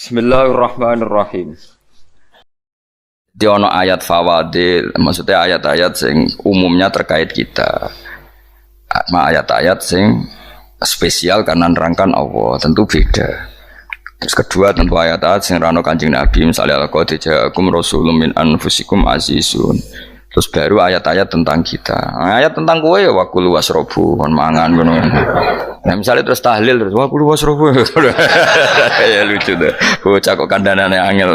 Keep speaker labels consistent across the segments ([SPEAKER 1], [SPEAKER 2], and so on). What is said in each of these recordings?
[SPEAKER 1] Bismillahirrahmanirrahim. Di ono ayat fawadil, maksudnya ayat-ayat sing umumnya terkait kita. Ayat-ayat sing spesial karena nerangkan Allah, tentu beda. Terus kedua tentu ayat-ayat sing rano Kanjeng Nabi, misalnya laqad ja'akum rasulun min anfusikum azizun. Terus baru ayat-ayat tentang kita. Ayat tentang kowe ya wakulu wasrobu, kon mangan ngono. Nah, misalnya terus tahlil terus wakulu wasrobu. Ya lucu deh. Bocah kok kandhanane angel.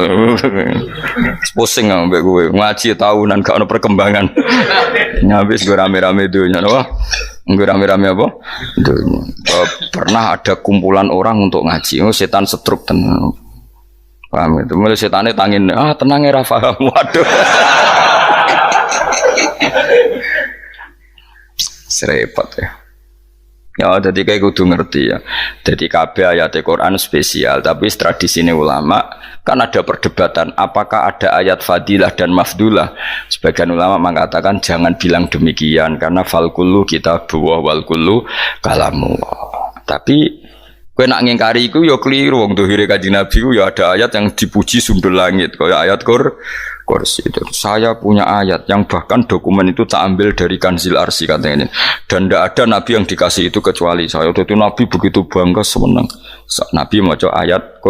[SPEAKER 1] Pusing ambek kowe. Ngaji tahunan gak ono perkembangan. Nyabis gue rame-rame dunya wah. Gue rame-rame apa? Dunya. Pernah ada kumpulan orang untuk ngaji. Oh, setan setruk tenan. Paham itu. Mulai setane tangin, tenang ya Rafa. Waduh. Serepot ya. Ya, jadi kayak kudu ngerti ya. Jadi kabeh ayat Al-Quran spesial, tapi tradisi ini ulama kan ada perdebatan apakah ada ayat fadilah dan mafdulah. Sebagian ulama mengatakan jangan bilang demikian karena fal kullu kitabullah wal kullu kalamullah. Tapi kowe nak ngingkari iku ya keliru, wong dohire Kanjeng Nabi ku ya ada ayat yang dipuji sundul langit kaya ayat kursi itu. Saya punya ayat yang bahkan dokumen itu tak ambil dari Kanzil Arsy katanya ini. Dan tidak ada nabi yang dikasih itu kecuali saya. Itu nabi begitu bangga senang. Nabi maca ayat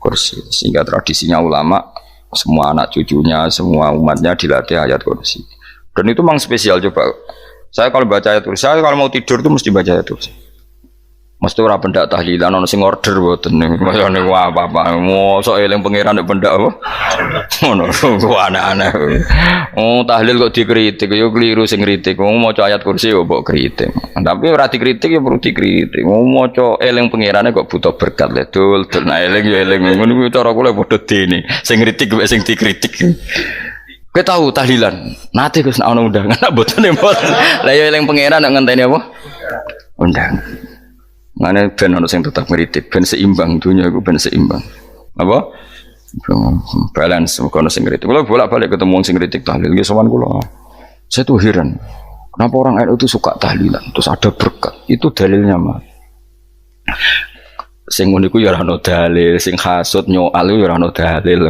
[SPEAKER 1] kursi. Sehingga tradisinya ulama semua anak cucunya, semua umatnya dilatih ayat kursi. Dan itu memang spesial coba. Saya kalau baca ayat kursi, saya kalau mau tidur itu mesti baca ayat kursi. Mesti ora pendak tahlilan ono sing order mboten niku. Masane apa-apa. Mosok eling pangeran nek pendak apa? Ngono ku aneh-aneh. Oh, tahlil kok dikritik ya keliru sing kritik. Wong maca ayat kursi yo mbok kritik. Tapi ora dikritik ya perlu dikritik. Wong maca eling pangerane kok butuh berkat le dul nah eling yo eling. Ngono ku cara kula padha dene. Sing kritik mek sing dikritik. Kowe tahu tahlilan? Nate Gus nek ana undangan mboten mboten. Lah yo eling pangeran nek ngenteni apa? Undangan. Mana ben ono sing tetap ngritik, ben seimbang dunia iku ben seimbang. Apa? Balance ono sing ngritik. Kalau bolak-balik ketemu wong sing ngritik tahlil nggih sowan kula. Saya tuh heran. Kenapa orang NU itu suka tahlilan? Terus ada berkat. Itu dalilnya mah. Sing ngono iku ya ora ono dalil, sing hasud nyoal ya ora ono dalil.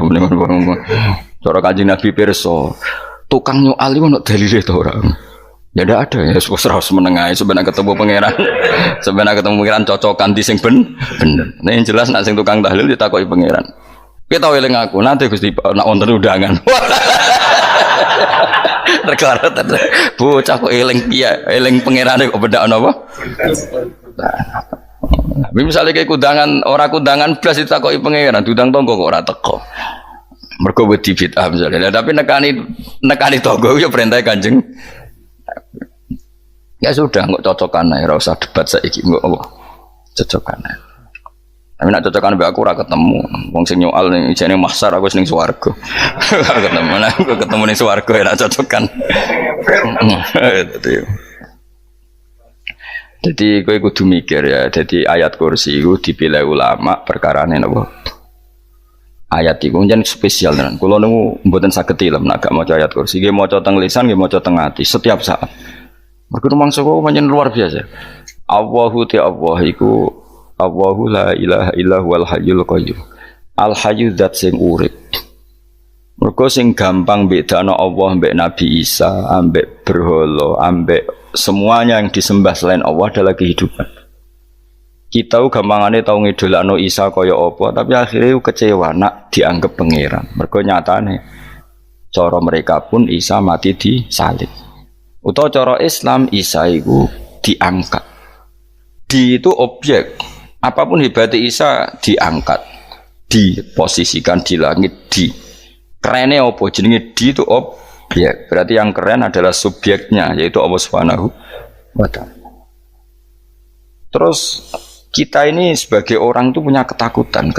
[SPEAKER 1] Cara Kanjeng Nabi pirsa, tukang nyoal iku ono dalile to ora? Ya tidak ada ya, serus menengah. Sebenarnya ketemu pangeran, sebenarnya ketemu pangeran cocokan di sing bener. Nah yang jelas nak sing tukang tahlil ditakoki pangeran. Kita tahu eling aku nanti Gusti nak wonten undangan. Rekara bocah kok eling piye, eling pangerane kok beda apa? Tapi misalnya kayak kudangan, orang kudangan blas ditakoki pangeran, diundang tonggo kok ora teko. Mergo wedi bid'ah misalnya. Tapi nekani tonggo ya perintah Kanjeng. Ya sudah, nggak cocokan aja, usah debat saiki nggak apa, cocokan aja. Tapi nak cocokan be aku ora ketemu, wong sing nyoal ning ijene mahsyar aku ning swarga. Ketemu, aku ketemu ning swarga ya cocokan. Jadi kowe kudu mikir ya, jadi ayat kursi itu dipilih ulama perkarane napa? Ayat itu jan spesial tenan. Kula niku mboten saged ilem nek gak maca ayat kursi, nggih maca teng lisan, nggih maca teng ati setiap saat. Mergo mangsa kok pancen luar biasa. Allahu ta'ala iku Allahu la ilaha illa huwal hayyul qayyum. Al hayyu zat sing urip. Mergo sing gampang bedano Allah mbek Nabi Isa, ambek berhala, ambek semuanya yang disembah selain Allah adalah kehidupan. Kita gampangane tau ngidolakno Isa kaya apa, tapi akhirnya kecewa nak dianggap pangeran. Mergo nyatane cara mereka pun Isa mati di salib. Utawa cara Islam Isa itu diangkat. Di itu objek. Apapun hebatnya Isa diangkat, diposisikan di langit di. Kerennya apa? Jenenge di itu objek. Berarti yang keren adalah subjeknya, yaitu Allah Subhanahu wa Ta'ala. Terus kita ini sebagai orang itu punya ketakutan.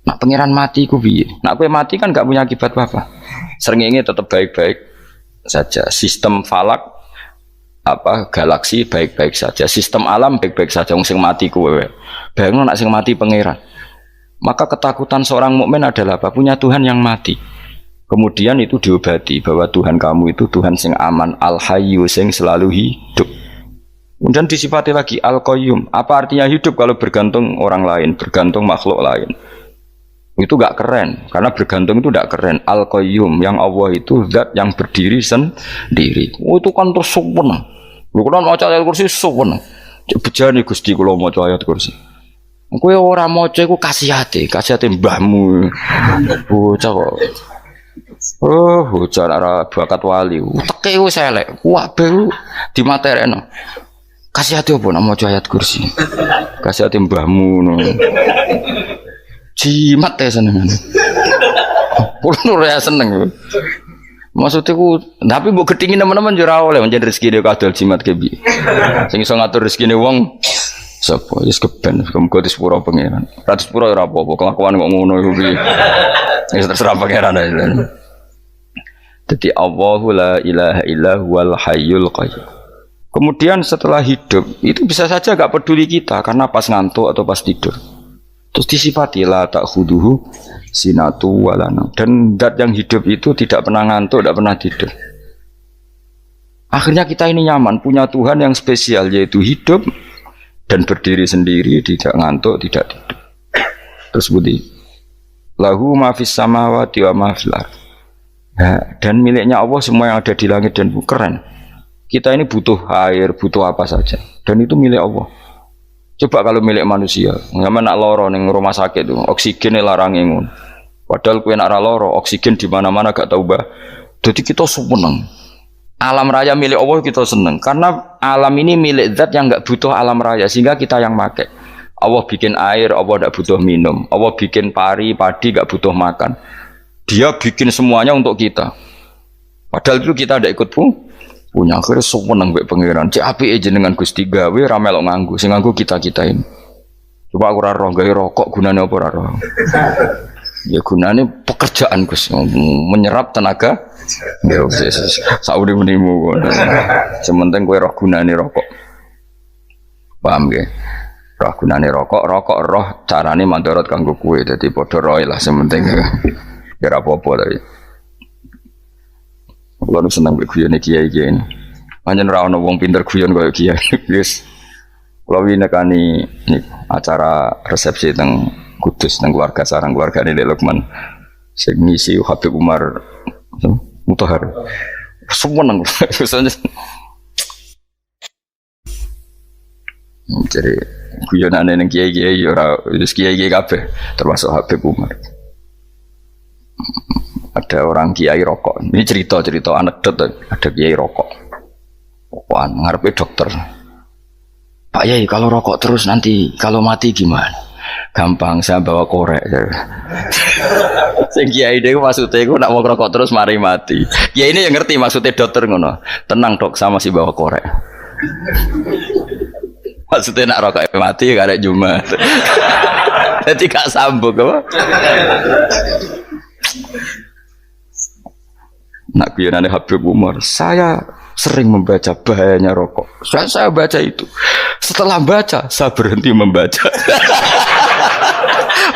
[SPEAKER 1] Nak pangeran mati ku piye? Nak kowe mati kan gak punya akibat apa-apa. Srengenge tetap baik-baik saja. Sistem falak galaksi baik-baik saja. Sistem alam baik-baik saja. Wong sing mati kowe. Bayangno nak sing mati pangeran. Maka ketakutan seorang mukmin adalah apa? Punya Tuhan yang mati. Kemudian itu diobati bahwa Tuhan kamu itu Tuhan sing aman, al-hayyu sing selalu hidup. Kemudian disifati lagi al-qayyum. Apa artinya hidup kalau bergantung orang lain, bergantung makhluk lain? Itu gak keren, karena bergantung itu gak keren. Al-Qayyum, yang Allah itu zat yang berdiri sendiri. Oh itu kan terus sempurna. Lu kan mau ayat kursi sempurna. Bejane Gusti kula maca ayat kursi. Kowe ora maca iku kasihate mbahmu. Bocah kok. Oh, bocah ora bakat wali. Teke wis elek. Kabeh dimaterekno. Kasihate opo nek maca ayat kursi? Kasihate mbahmu ngono. Jimat ya seneng. Kulo ora seneng. Maksudnya ku, tapi mbok gedhingi teman-teman yo ora oleh menjadi rezeki dia kadal jimat ke bi. Sing iso ngatur rezekine wong sapa wis keben muga disepuro pangeran. Ratus pura ora apa-apa kelakuan kok ngono iku piye. Wis terserah pangeran ae. Dadi Allahu la ilaha illa huwal hayyul qayyum. Kemudian setelah hidup itu bisa saja gak peduli kita karena pas ngantuk atau pas tidur. Terus disifati la ta'khuduhu sinatu walana. Dan zat yang hidup itu tidak pernah ngantuk, tidak pernah tidur. Akhirnya kita ini nyaman, punya Tuhan yang spesial, yaitu hidup dan berdiri sendiri, tidak ngantuk, tidak tidur. Terus budi lahu ma fis samawati wa ma fil ardh. Dan miliknya Allah semua yang ada di langit dan bumi. Keren. Kita ini butuh air, butuh apa saja, dan itu milik Allah. Coba kalau milik manusia, nggak nak loro neng rumah sakit tuh, oksigennya larang ngono. Padahal kue nak loro, oksigen di mana-mana gak tahu bah. Jadi kita seneng. Alam raya milik Allah kita seneng, karena alam ini milik zat yang nggak butuh alam raya, sehingga kita yang pakai. Allah bikin air, Allah tidak butuh minum. Allah bikin padi nggak butuh makan. Dia bikin semuanya untuk kita. Padahal itu kita tidak ikut punya. Akhirnya seneng mbek pangeran. Cek apike jenengan Gusti gawe ra melok nganggo. Sing nganggo kita-kita ini. Coba aku ora roh gawe rokok gunane apa ora roh. Ya gunane pekerjaan Gus, menyerap tenaga. Ya wis sauri menimu. Sementing kowe roh gunane rokok. Paham nggih? Roh gunane rokok roh carane mandorot kanggo kowe. Dadi padha roe lah sementing. Ya ora apa-apa tapi. Kalau nu senang berguyon kiai ini, hanya nerawon wong pinter guyon kaya kiai. Yes, kalau ini nekani acara resepsi teng Kudus teng keluarga sarang keluarga ini Lukman, saya ngisi Habib Umar Mutahar, semua nang, jadi guyonan neng kiai orang kiai kabeh termasuk Habib Umar. Ada orang kiai rokok. Ini cerita anekdot. Ada kiai rokok. Rokokan ngarepe dokter. Pak Yai, kalau rokok terus nanti kalau mati gimana? Gampang, saya bawa korek. Sing kiai dhewe maksudnya iku nak mau rokok terus mari mati. Kiai ini yang ngerti maksudnya dokter ngono. Tenang dok, sama si bawa korek. Maksudnya nak rokok mati gak ada Jumat. Jadi gak sambung apa? Nak guyonane Habib Umar, saya sering membaca bahayanya rokok. Saya baca itu. Setelah baca, saya berhenti membaca.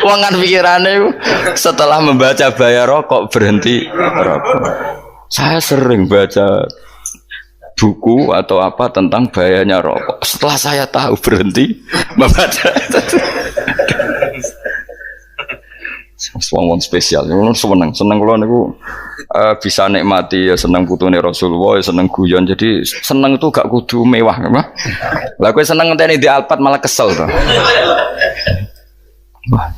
[SPEAKER 1] Wangan pikirannya setelah membaca bahaya rokok berhenti rokok. Saya sering baca buku atau apa tentang bahayanya rokok. Setelah saya tahu berhenti membaca. Wong spesial, seneng kalau niku bisa nikmati ya seneng putune Rasulullah, ya seneng guyon. Jadi seneng itu gak kudu mewah, apa? Lah kowe seneng ngenteni di Alphard malah kesel to. Wah,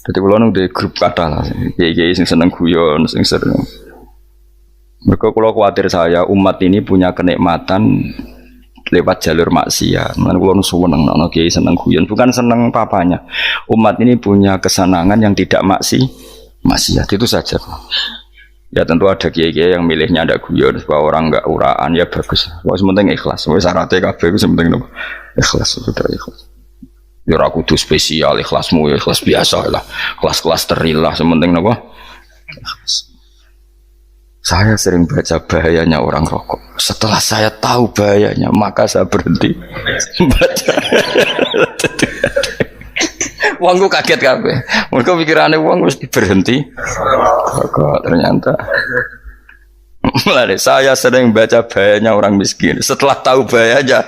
[SPEAKER 1] jadi kalau nu di grup kata lah, kiai sing seneng guyon, sing sering. Mereka kalau khawatir saya umat ini punya kenikmatan lewat jalur maksiat. Mana kalau seneng, nana kiai seneng guyon, bukan seneng papanya. Umat ini punya kesenangan yang tidak maksiat itu saja. Ya tentu ada kiai-kiai yang milihnya ada guyon supaya orang enggak uraan ya bagus. Wah sementing ikhlas. Wah syaratnya kabeh itu sementing apa? Ikhlas sudah ikhlas. Ya ora kudu spesial ikhlasmu ya ikhlas biasa lah. Kelas-kelas terilah sementing apa? Ikhlas. Saya sering baca bahayanya orang rokok. Setelah saya tahu bahayanya, maka saya berhenti baca. Wongku kaget kabeh. Mergo pikirane wong mesti berhenti rokok ternyata. Mulai saya sering baca bahayanya orang miskin. Setelah tahu bahayanya,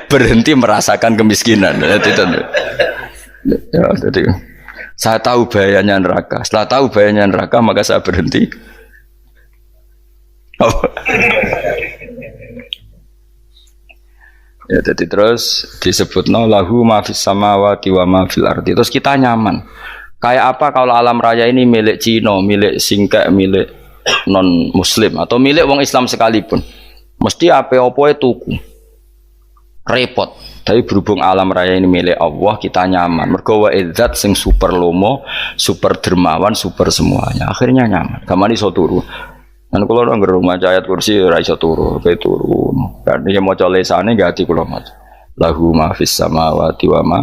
[SPEAKER 1] berhenti merasakan kemiskinan. Jadi Saya tahu bahayanya neraka. Setelah tahu bahayanya neraka, maka saya berhenti. Oh. Ya, jadi terus disebut lahu ma fis samawati wa ma fil ardi. Terus kita nyaman. Kayak apa kalau alam raya ini milik Cina, milik Singkek, milik non Muslim atau milik wong Islam sekalipun. Mesti apa-apa tuku. Repot. Tapi berhubung alam raya ini milik Allah, kita nyaman. Mergo wa izzat sing super lomo, super dermawan, super semuanya. Akhirnya nyaman. Gamane iso turu. Dan kalau orang rumah ayat kursi raiso turu, kayak turun. Karena dia mau colesane ganti kalau macam. Lahu ma fis samawati wa ma.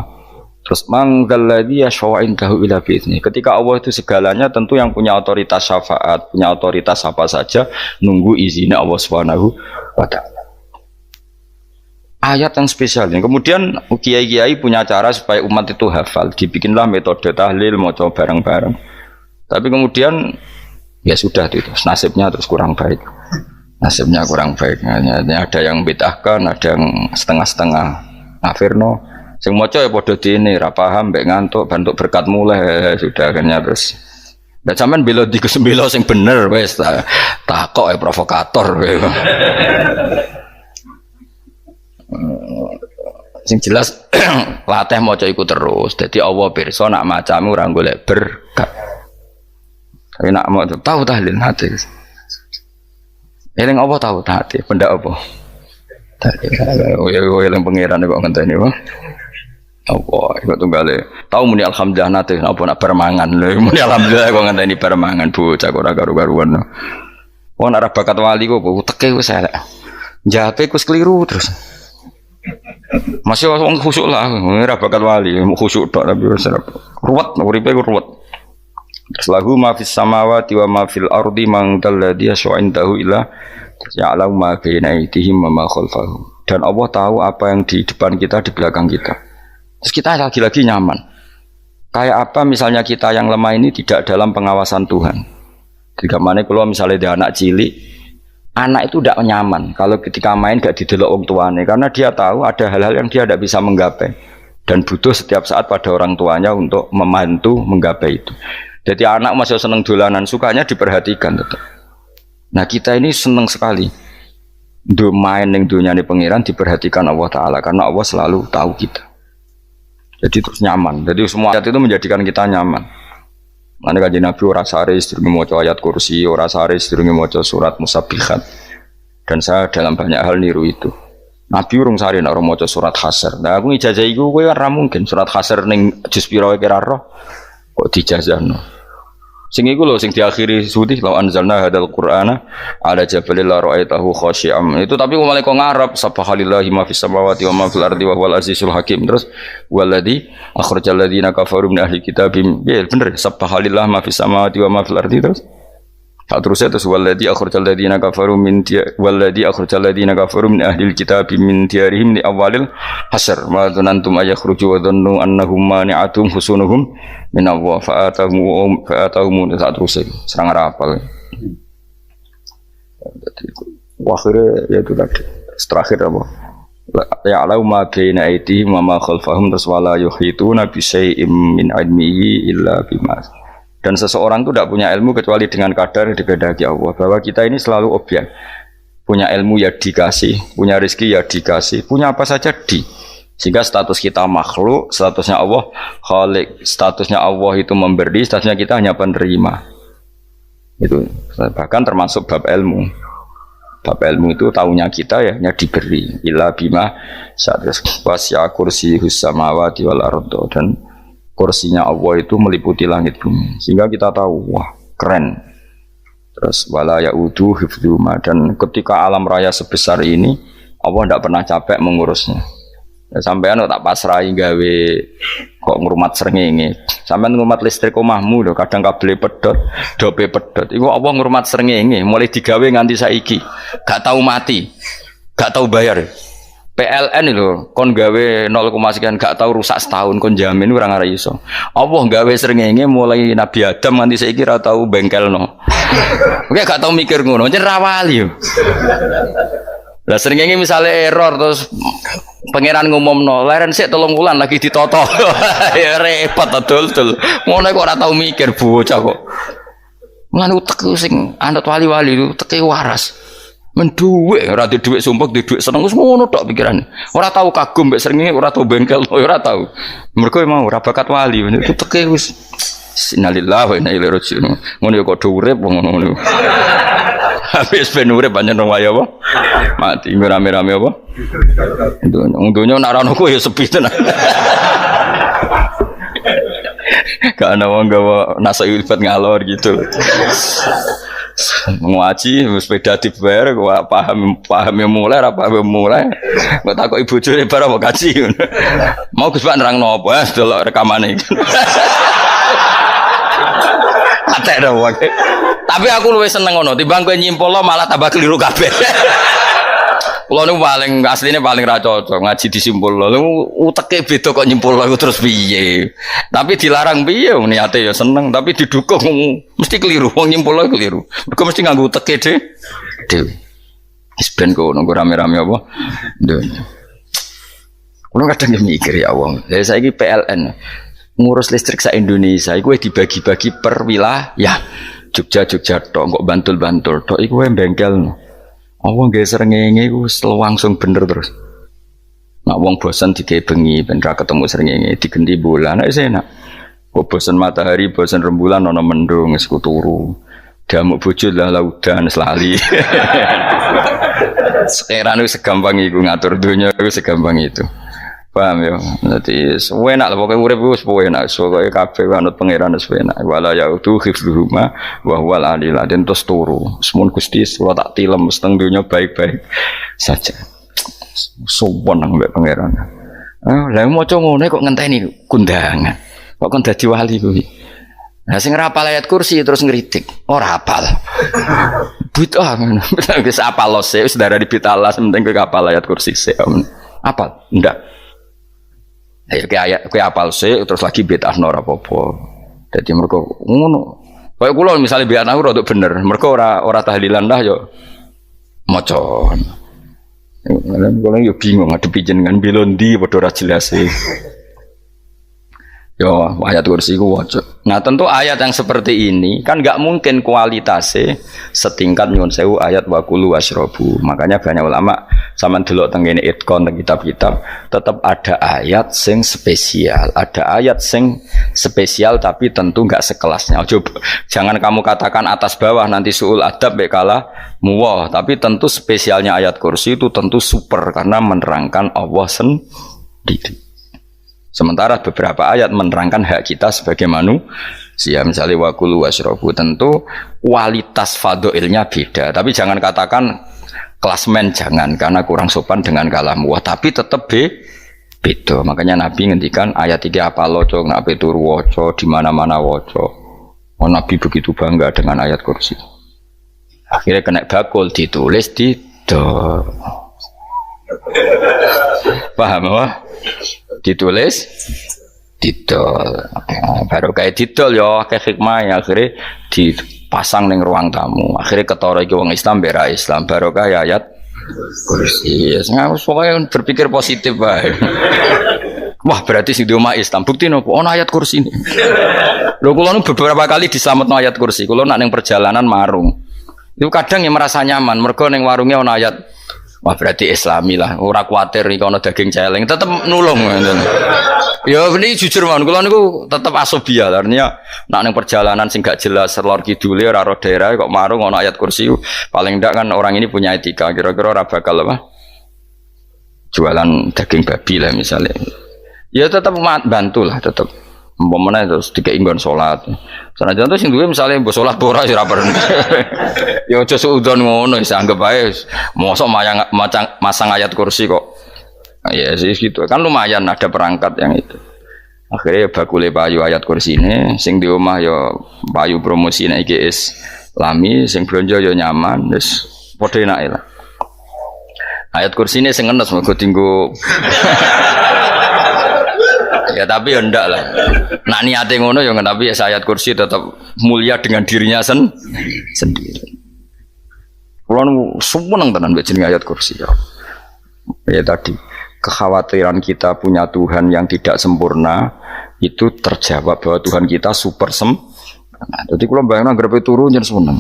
[SPEAKER 1] Terus manggal ladzi yashfa'u indahu ila bi'izni. Ketika Allah itu segalanya, tentu yang punya otoritas syafaat, punya otoritas apa saja, nunggu izinnya Allah Subhanahu wa Ta'ala. Ayat yang spesial ini. Kemudian kiai-kiai punya cara supaya umat itu hafal. Dibikinlah metode tahlil, mau coba bareng-bareng. Tapi kemudian ya sudah itu nasibnya terus kurang baik, nasibnya kurang baik. Ada yang bid'ahkan, ada yang setengah-setengah afirno. Sing maca ya padha dene ra paham mbek ngantuk bentuk berkat mulai sudah akhirnya terus. Dan sampean bela di kesembelo sing bener wis takok ya provokator. Sing jelas latih maca iku terus. Dadi Allah pirsa nak macamu ora golek berkat. Tapi nak mau tahu tahlil hati. Eling apa tahu hati? Benda apa? Oh eling pangeran kok ngenteni wae. Apa iku tunggale. Tahu muni alhamdulillah nate apa nak permangan. Muni alhamdulillah kok ngenteni permangan bocah ora karu-karuan. Wong ora bakat wali kok teke wis elek. Jape ku keliru terus. Masih wong khusuk lah, ora bakat wali, khusuk tok tapi wis ruwet, uripe ku ruwet. Terus lahu ma fis samawati wa ma fil ardi man dalladhi yash'indahu illa ya'lamu ma baina aydihim wa ma khalfahum. Dan Allah tahu apa yang di depan kita, di belakang kita. Terus kita lagi-lagi nyaman. Kayak apa misalnya kita yang lemah ini tidak dalam pengawasan Tuhan. Jika mana kalau misalnya dia anak cilik, anak itu tidak nyaman kalau ketika main gak didelok orang tuanya, karena dia tahu ada hal-hal yang dia tidak bisa menggapai dan butuh setiap saat pada orang tuanya untuk membantu menggapai itu. Jadi anak masih seneng dolanan, sukanya diperhatikan tetap. Nah kita ini seneng sekali main yang dunia ini pengiran diperhatikan Allah Ta'ala, karena Allah selalu tahu kita. Jadi terus nyaman. Jadi semua ayat itu menjadikan kita nyaman. Mana kajian Nabi ora sare sedurunge maca ayat kursi, ora sare sedurunge maca surat Musabbihat. Dan saya dalam banyak hal niru itu. Nabi urung sare nek ora maca surat Hasyr. Nah aku ijazah iku kowe ora mungkin surat Hasyr ning juz pira wae kira roh kok dijazahno. Sing iku lho sing diakhiri suti law anzalna hadzal qur'ana ala jabalil la ra'aitahu khashi'am. Itu tapi mulai kok ngarep subhanallahi ma fis samawati wa ma fil ardi wa huwal azizul hakim. Terus waladzi akhrajal ladzina kafaru min ahli kitabim. Ya bener subhanallahi ma fis samawati wa ma fil ardi terus. Tak terusnya terus waladzi akhrajal ladzina kafaru min waladzi akhrajal ladzina kafaru min ahli kitabim min diyarihim li awalil hasr ma dzanantum ayakhruju wa dhannu annahum mani'atum husunuhum min Allah fa'atahum tak terusnya serang rapal. Akhirnya ya itu tadi terakhir apa? Ya'lamu ma baina aydihim wa ma khalfahum terus wala yuhituna bi syai'in min 'ilmihi illa bima. Dan seseorang itu tidak punya ilmu kecuali dengan kadar yang dikehendaki Allah. Bahwa kita ini selalu objek. Punya ilmu ya dikasih, punya rezeki ya dikasih, punya apa saja di. Sehingga status kita makhluk, statusnya Allah khalik, statusnya Allah itu memberi, statusnya kita hanya penerima. Itu bahkan termasuk bab ilmu. Bab ilmu itu tahunya kita ya hanya diberi. Illa bima wasya kursiyus samawati wal ardo, dan kursinya Allah itu meliputi langit bumi, sehingga kita tahu wah keren. Terus wala yaudu hifdzuma, dan ketika alam raya sebesar ini Allah tidak pernah capek mengurusnya. Ya, sampean tak pasrahi gawe kok ngrumat srengenge. Sampean ngrumat listrik omahmu lho, kadang kabel pedhot, dope pedhot. Iku Allah ngrumat srengenge mulai digawe nganti saiki. Gak tahu mati. Gak tahu bayar. PLN itu kon gawe 0, sekian gak tahu rusak setahun kon jamin ora ngara iso. Allah gawe srengenge mulai Nabi Adam nganti saiki ora tahu bengkelno. Oke gak tahu mikir ngono, jen ra wali yo. Lah srengenge misale error terus Pangeran ngumumno, leren sik 3 wulan lagi ditoto. Ya repot dul. Ngono kok ora tau mikir bocah kok. Mulane utek sing anut wali-wali uteke waras. Menduwe ora di dhuwit sumpek, di dhuwit seneng wis ngono tok pikirane. Ora tau kagum mbek srengenge, ora tau bengkel, ora tau. Mergo mau ora bakat wali, uteke wis innalillahi wa inna ilaihi raji'un. Ngono ya kok urip ngono. Habis ben urip pancen rong wae apa? Mati rame-rame apa? Untunya nak rono ku ya sepi tenan. Gak ana wong gawa nasa ilfat ngalor gitu. Ngaji sepeda dibayar kok paham yang mulai apa mulai. Kok takok ibu bojone bar apa kaji. Mau Gus Pak nerangno apa delok rekamane. Atek dah wae. Tapi aku luwih seneng ngono, timbang kowe nyimpulno malah tambah keliru kabeh. Kulo niku paling asline paling ra cocok ngaji disimpulno. Uteke beda kok nyimpulno iku terus piye. Tapi dilarang piye niate ya seneng, tapi didukung mesti keliru. Wong nyimpulno keliru. Mergo mesti nganggo uteke dhewe. Wis ben kok nunggu rame-rame apa? Dunya. Kulo kadang mikir ya wong. Lah saiki PLN ngurus listrik sa Indonesia iku dibagi-bagi per wilayah. Jogja tok, kok Bantul tok iku bengkel. Wong nggih srengenge iku langsung bener terus. Nak wong bosan digawe bengi ben ra ketemu srengenge digenti bulan wis enak. Kok bosan matahari, bosan rembulan ana mendung wis turu. Damuk bojo lah laudan selali. Sekarang wis segampang iku ngatur donya wis segampang itu. Paham ya? Dadi enak lah pokoke urip wis enak. Pokoke kabeh anut pangeran wis enak. Wala yautu khifruhuma wa huwal alil adin terus turu. Semun Gusti kula tak tilem seteng donya baik-baik saja. Sopan nang mbek pangeran. Lah maca ngene kok ngenteni kundangan. Kok kon dadi wali kuwi. Lah sing ora hafal ayat kursi terus ngritik. Ora hafal. Bid'ah ngono. Wis hafal lose wis darah di bitalah penting kowe hafal ayat kursi sik. Hafal? Ndak. Kayak apal sih terus lagi bid'ah ora apa-apa. Dadi mergo ngono. Kaya kula misale bid'ah ora bener, mergo ora tahlilan dah yo maca. Kula yo bingung ngadepi jenengan belondi padha ora jelas e. Yo ayat kursi ku waca. Nah tentu ayat yang seperti ini kan nggak mungkin kualitasnya setingkat nyuwun sewu ayat wakulu wasrobu. Makanya banyak ulama sama delok tengene itkon teng kitab-kitab tetap ada ayat sing spesial, ada ayat sing spesial tapi tentu nggak sekelasnya. Coba jangan kamu katakan atas bawah nanti suul adab bekala muwah, tapi tentu spesialnya ayat kursi itu tentu super karena menerangkan Allah sendiri. Sementara beberapa ayat menerangkan hak kita sebagai manusia, misalnya wakulu wasrobu, tentu kualitas fadhilnya beda. Tapi jangan katakan klasmen, jangan, karena kurang sopan dengan kalam wah. Tapi tetap beda. Makanya Nabi ngendikan ayat 3 apa loco, nabi turu woco, di mana-mana woco. Oh, Nabi begitu bangga dengan ayat kursi. Akhirnya kena bakul ditulis di paham apa? Ditulis didol baru kayak didol ya kayak hikmah ya akhirnya dipasang ning ruang tamu akhirnya ketara iki wong Islam bera Islam baru kayak ayat kursi ya pokoknya berpikir positif bae. Wah berarti sing di omah Islam bukti nopo ono ayat kursi ini lho kula nu beberapa kali diselametno ayat kursi kula nak ning perjalanan marung itu kadang yang merasa nyaman mergo ning warungnya ono ayat. Wah berarti Islami lah, ora kuatir nih kalau daging celeng, tetap nulung. Ya ini jujur man, kalau niku tetap asobia, artinya nak neng perjalanan sing gak jelas, lor kidule, raro daerah, kok marung ono ayat kursi, paling ndak kan orang ini punya etika, kira-kira ora bakal apa? Jualan daging babi lah misalnya. Ya tetap bantu lah, tetap. Umpamane terus dikei nggon salat. Sanajan tuh sing duwe misale mbok salat ora ya ora perlu. Ya aja suudon ngono wis anggap ae mosok masang ayat kursi kok. Ya sih gitu. Kan lumayan ada perangkat yang itu. Akhirnya bakule payu ayat kursi ini sing di omah ya payu promosine iki Islami sing blonjo ya nyaman wis padha enake lah. Ayat kursi ini sing enes mergo tinggo ya tapi ya ndak lah. Nak niate ngono ya tapi ya ayat kursi tetap mulia dengan dirinya sendiri. Kulo seneng tenan mbek jeneng ayat kursi ya. Ya tadi kekhawatiran kita punya Tuhan yang tidak sempurna itu terjawab bahwa Tuhan kita super sempurna. Jadi kalau bayangkan grepe turu nyen seneng.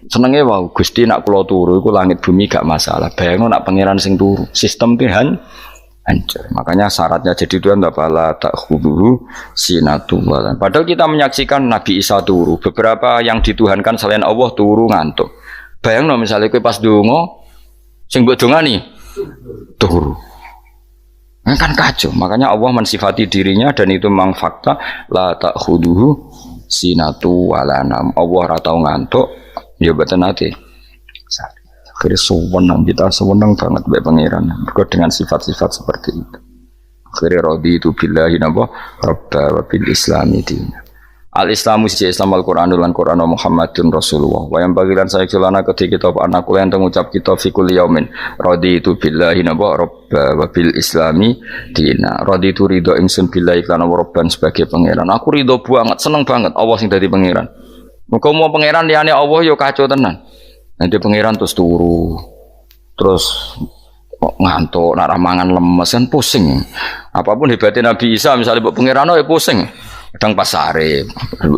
[SPEAKER 1] Senenge wow, Gusti nak kula turu iku langit bumi gak masalah. Bayangno nak pangeran sing turu, sistem Tuhan hancur. Makanya syaratnya jadi Tuhan bala ta'khudhu sinatu walan. Padahal kita menyaksikan Nabi Isa turu, beberapa yang dituhankan selain Allah turu ngantuk. Bayangno misalnya kowe pas donga sing mbok dongani turu. Nah, kan kacau. Makanya Allah mensifati dirinya dan itu memang fakta la ta'khudhu sinatu walanam. Allah ora tau ngantuk, ya boten ate. Akhirnya sewenang kita sewenang banget baik pangeran. Mergo dengan sifat-sifat seperti itu. Akhirnya raditu billahi nabah rabba wa bil islami dina. Al-Islamu siji Islam Al-Qur'anul lan Qur'an Muhammadun Rasulullah. Wa yang bagilan saya kelana ketika kita anak kula yang ngucap kita fi kulli yaumin raditu billahi nabah rabba wa bil islami dina. Raditu ridho ingsun billahi lan rabban sebagai pangeran. Aku ridho banget, seneng banget Allah sing dadi pangeran. Muga mau pangeran liyane Allah yo kacau tenan. Nanti pangeran terus turu. Terus ngantuk, nak mangan lemes kan pusing. Apapun hebatnya Nabi Isa misalnya mbok pangeran ya pusing. Kadang pas sare,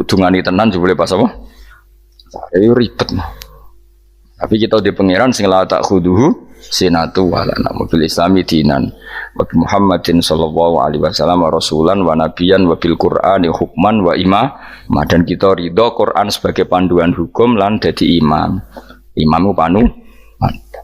[SPEAKER 1] dungani tenan jebule pas apa? Sare ribet mah. Tapi kita di pangeran sing la tak khuduhu sinatu wala nabil islami dinan. Wa Muhammadin sallallahu alaihi wasallam rasulan wa nabiyan wa bil Qur'ani hukman wa imam. Dan kita ridho Quran sebagai panduan hukum lan dadi imam. Imamu panu mantap.